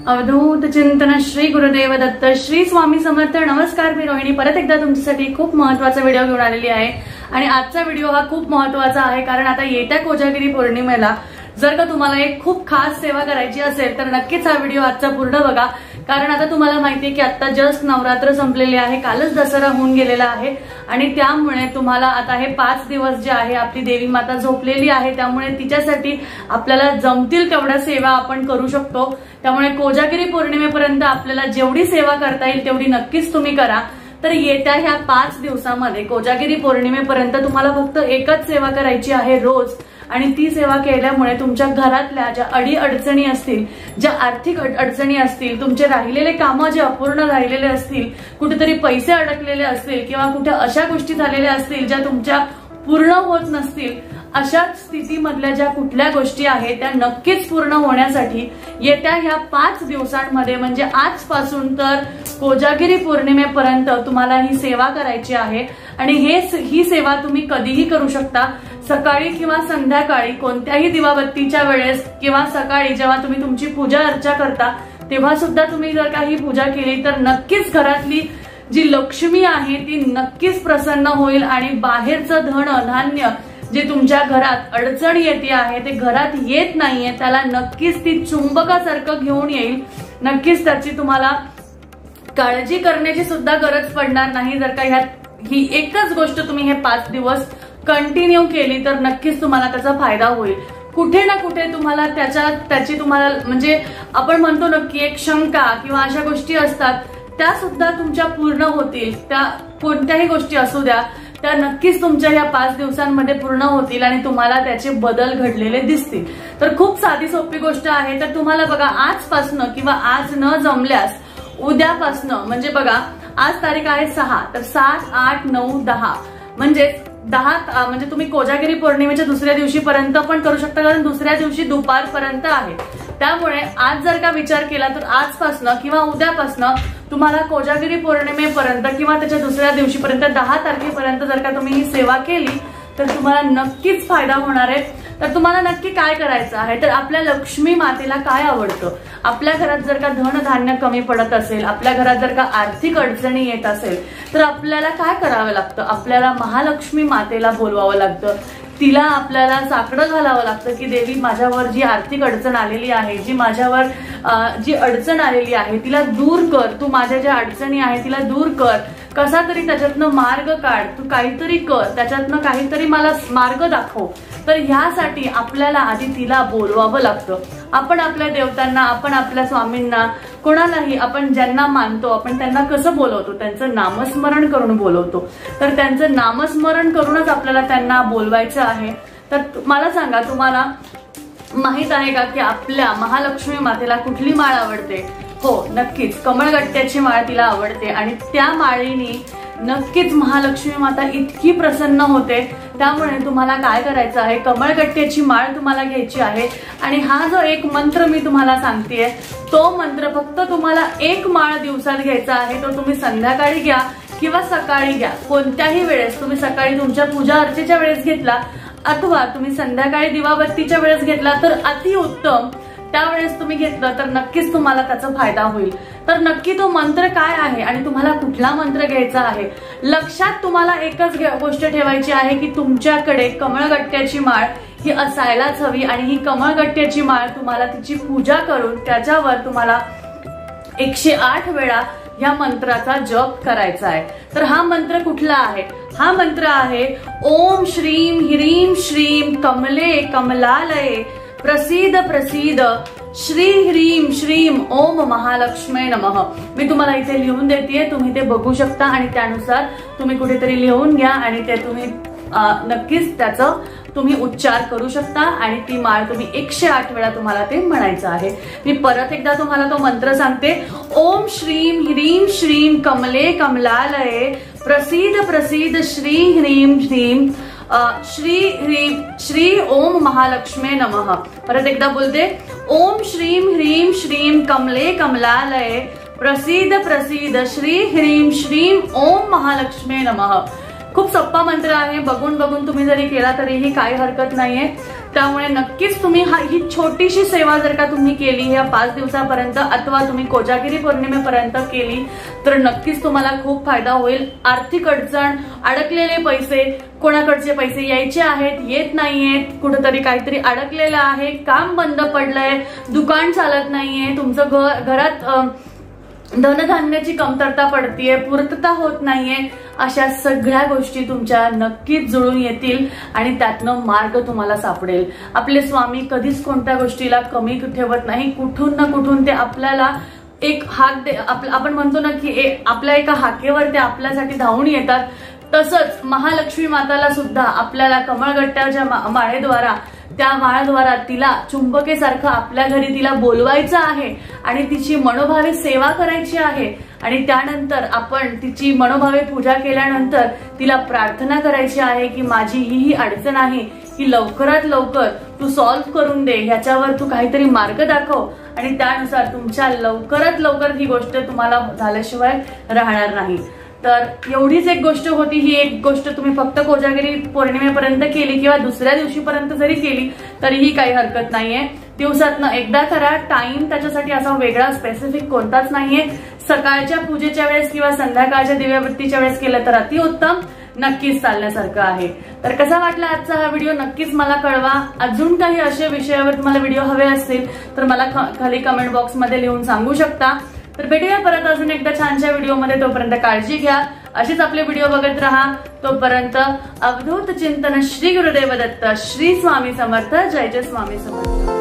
अवधूत चिंतन श्री गुरुदेव दत्त श्री स्वामी समर्थ। नमस्कार, मी रोहिणी परत एकदा तुमच्यासाठी खूप महत्त्वाचा व्हिडिओ घेऊन आलेली आहे। आणि आजचा व्हिडिओ हा खूप महत्त्वाचा आहे, कारण आता येत्या कोजागिरी पौर्णिमेला जर का तुम्हाला एक खूप खास सेवा करायची असेल तर नक्कीच हा व्हिडिओ आजचा पूर्ण बघा। कारण आता तुम्हाला माहिती आहे की आता जस्ट नवरात्र संपलेले आहे, कालच दसरा होऊन गेलेला आहे आणि त्यामुळे तुम्हाला आता हे 5 दिवस जे आहे आपली देवी माता झोपलेली आहे, त्यामुळे तिच्यासाठी आपल्याला जमतील तेवढ्या सेवा आपण करू शकतो। त्यामुळे कोजागिरी पौर्णिमेपर्यंत आपल्याला जेवढी सेवा करता येईल तेवढी नक्कीच तुम्ही करा। तर येत्या ह्या 5 दिवसामध्ये कोजागिरी पौर्णिमेपर्यंत तुम्हाला फक्त एकच सेवा करायची आहे रोज, आणि ती सेवा केल्यामुळे तुमच्या घरातल्या ज्या अडी अडचणी असतील, ज्या आर्थिक अडचणी असतील, तुमचे राहिलेले कामं जे अपूर्ण राहिलेले असतील, कुठेतरी पैसे अडकलेले असतील किंवा कुठे अशा गोष्टी झालेल्या असतील ज्या तुमच्या पूर्ण होत नसतील, अशा स्थितीमधल्या ज्या कुठल्या गोष्टी आहेत त्या नक्कीच पूर्ण होण्यासाठी येत्या ह्या 5 दिवसांमध्ये म्हणजे आजपासून तर कोजागिरी पौर्णिमेपर्यंत तुम्हाला ही सेवा करायची आहे। आणि ही सेवा तुम्ही कधीही करू शकता, सकाळी किंवा संध्याकाळी कोणत्याही दिवाबत्तीच्या वेळेस किंवा सकाळी जेव्हा तुम्ही तुमची पूजा अर्चा करता तेव्हा सुद्धा तुम्ही जर का ही पूजा केली तर नक्कीच घरातली जी लक्ष्मी आहे ती नक्कीच प्रसन्न होईल आणि बाहेरचं धन धान्य जे तुमच्या घरात अडचण येते आहे ते घरात येत नाहीये त्याला नक्कीच ती चुंबकासारखं घेऊन येईल। नक्कीच त्याची तुम्हाला काळजी करण्याची सुद्धा गरज पडणार नाही। जर का ही एकच गोष्ट तुम्ही हे 5 दिवस कंटिन्यू केली तर नक्कीच तुम्हाला त्याचा फायदा होईल। कुठे ना कुठे तुम्हाला त्याची तुम्हाला म्हणजे आपण म्हणतो नक्की एक शंका किंवा अशा गोष्टी असतात त्या सुद्धा तुमच्या पूर्ण होतील। त्या कोणत्याही गोष्टी असू द्या त्या नक्कीच तुमच्या या 5 दिवसांमध्ये पूर्ण होतील आणि तुम्हाला त्याचे बदल घडलेले दिसतील। तर खूप साधी सोपी गोष्ट आहे। तर तुम्हाला बघा आजपासनं किंवा आज न जमल्यास उद्यापासनं म्हणजे बघा आज तारीख आहे 6, तर 7, 8, 9, 10 म्हणजे 10 म्हणजे तुम्ही कोजागिरी पौर्णिमेच्या दुसऱ्या दिवशीपर्यंत पण करू शकता, कारण दुसऱ्या दिवशी दुपारपर्यंत आहे। त्यामुळे आज जर का विचार केला तर आजपासनं किंवा उद्यापासनं तुम्हाला कोजागिरी पौर्णिमेपर्यंत किंवा त्याच्या दुसऱ्या दिवशीपर्यंत 10 तारखेपर्यंत जर का तुम्ही ही सेवा केली तर तुम्हाला नक्कीच फायदा होणार आहे। तर तुम्हाला नक्की काय करायचं आहे, तर आपल्या लक्ष्मी मातेला काय आवडतं, आपल्या घरात जर का धन धान्य कमी पडत असेल, आपल्या घरात जर का आर्थिक अडचणी येत असेल तर आपल्याला काय करावं लागतं, आपल्याला महालक्ष्मी मातेला बोलवावं लागतं। तिला आपल्याला साकडं घालावं लागतं की देवी माझ्यावर जी आर्थिक अडचण आलेली आहे, जी माझ्यावर जी अडचण आलेली आहे तिला दूर कर, तू माझ्या ज्या अडचणी आहे तिला दूर कर, कसा तरी त्याच्यातनं मार्ग काढ, तू काहीतरी कर, त्याच्यातनं काहीतरी मला मार्ग दाखव। तर ह्यासाठी आपल्याला आधी तिला बोलवावं लागतं। आपण आपल्या देवतांना, आपण आपल्या स्वामींना, कोणालाही आपण ज्यांना मानतो आपण त्यांना कसं बोलवतो, त्यांचं नामस्मरण करून बोलवतो। तर त्यांचं नामस्मरण करूनच आपल्याला त्यांना बोलवायचं आहे। तर मला सांगा, तुम्हाला माहित आहे का की आपल्या महालक्ष्मी मातेला कुठली माळ आवडते? हो, नक्कीच कमळगट्ट्याची माळ तिला आवडते आणि त्या माळेनी नक्कीच महालक्ष्मी माता इतकी प्रसन्न होते। त्यामुळे तुम्हाला काय करायचं आहे, कमळगट्ट्याची माळ तुम्हाला घ्यायची आहे आणि हा जो एक मंत्र मी तुम्हाला सांगतेय तो मंत्र फक्त तुम्हाला एक माळ दिवसात घ्यायचा आहे। तो तुम्ही संध्याकाळी घ्या किंवा सकाळी घ्या, कोणत्याही वेळेस। तुम्ही सकाळी तुमच्या पूजा अर्चेच्या वेळेस घेतला अथवा तुम्ही संध्याकाळी दिवाबत्तीच्या वेळेस घेतला तर अतिउत्तम। त्यावेळेस तुम्ही घेतलं तर नक्कीच तुम्हाला त्याचा फायदा होईल। तर नक्की तो मंत्र काय आहे आणि तुम्हाला कुठला मंत्र घ्यायचा आहे, लक्षात तुम्हाला एकच गोष्ट ठेवायची आहे की तुमच्याकडे कमळगट्ट्याची माळ ही असायलाच हवी आणि ही कमळगट्ट्याची माळ तुम्हाला तिची पूजा करून त्याच्यावर तुम्हाला 108 वेळा या मंत्राचा जप करायचा आहे। तर हा मंत्र कुठला आहे? हा मंत्र आहे ओम श्रीम ह्रीम श्रीम कमले कमलालये प्रसीद प्रसीद श्री ह्रीम श्रीम ओम महालक्ष्मी नमः। मी तुम्हाला इथे लिहून देतेय, तुम्ही ते बघू शकता आणि त्यानुसार तुम्ही कुठेतरी लिहून घ्या आणि ते तुम्ही नक्कीच त्याचं तुम्ही उच्चार करू शकता आणि ती माळ तुम्ही 108 वेळा तुम्हाला ते म्हणायचं आहे। मी परत एकदा तुम्हाला तो मंत्र सांगते, ओम श्रीम ह्रीम श्रीम कमले कमलालये प्रसीद प्रसीद श्री ह्रीम श्रीम श्री ह्रीम श्री ओम महालक्ष्मी नमः। परत एकदा बोलते, ओम श्रीम ह्रीम श्रीम कमले कमलालये प्रसीद प्रसीद श्री ह्रीम श्रीम ओम महालक्ष्मी नमः। खूप सोपा मंत्र आहे, बघून बघून तुम्ही जरी केला तरीही काही हरकत नाहीये। त्यामुळे नक्कीच तुम्ही ही छोटीशी सेवा जर का तुम्ही केली ह्या 5 दिवसापर्यंत अथवा तुम्ही कोजागिरी पौर्णिमेपर्यंत केली तर नक्कीच तुम्हाला खूप फायदा होईल. आर्थिक अडचण, अडकलेले पैसे, कोणाकडचे पैसे यायचे आहेत, येत नाहीयेत, कुठेतरी काहीतरी अडकलेलं आहे, काम बंद पडलंय, दुकान चालत नाहीये, तुमचं घरात धनधान्याची कमतरता पडतीये, पूर्तता होत नाहीये, अशा सगळ्या गोष्टी तुमच्या नक्कीच जुळून येतील आणि त्यातनं मार्ग तुम्हाला सापडेल. आपले स्वामी कधीच कोणत्या गोष्टीला कमी ठेवत नाही. कुठून ना कुठून ते आपल्याला एक हाक आपण म्हणतो ना की आपल्या एका हाकेवर ते आपल्यासाठी धावून येतात. तसंच महालक्ष्मी माताला सुद्धा आपल्याला कमळगट्ट्याच्या माळेद्वारा, त्या माळाद्वारा तिला चुंबकेसारखं आपल्या घरी तिला बोलवायचं आहे आणि तिची मनोभावे सेवा करायची आहे. आणि त्यानंतर आपण तिची मनोभावे पूजा केल्यानंतर तिला प्रार्थना करायची आहे की माझी ही अडचण आहे ही लवकरात लवकर तू सॉल्व्ह करून दे, ह्याच्यावर तू काहीतरी मार्ग दाखव आणि त्यानुसार तुमच्या लवकरात लवकर ही गोष्ट तुम्हाला झाल्याशिवाय राहणार नाही. तर एवढीच एक गोष्ट होती. ही एक गोष्ट तुम्ही फक्त कोजागिरी पौर्णिमेपर्यंत केली किंवा दुसऱ्या दिवशीपर्यंत जरी केली तरीही काही हरकत नाहीये. दिवसातनं एकदा करा. टाइम त्याच्यासाठी असा वेगळा स्पेसिफिक कोणताच नाहीये. सकाळच्या पूजेच्या वेळेस किंवा संध्याकाळच्या दिव्याबत्तीच्या वेळेस केलं तर अतिउत्तम, नक्कीच चालण्यासारखं आहे. तर कसा वाटला आजचा हा व्हिडिओ नक्कीच मला कळवा. अजून काही अशा विषयावर तुम्हाला व्हिडिओ हवे असतील तर मला खाली कमेंट बॉक्समध्ये लिहून सांगू शकता. तर भेटूया परत अजून एकदा छानशा व्हिडिओमध्ये. तोपर्यंत काळजी घ्या. असेच आपले व्हिडिओ बघत राहा. तोपर्यंत अवधूत चिंतन. श्री गुरुदेव दत्त. श्री स्वामी समर्थ. जय जय स्वामी समर्थ.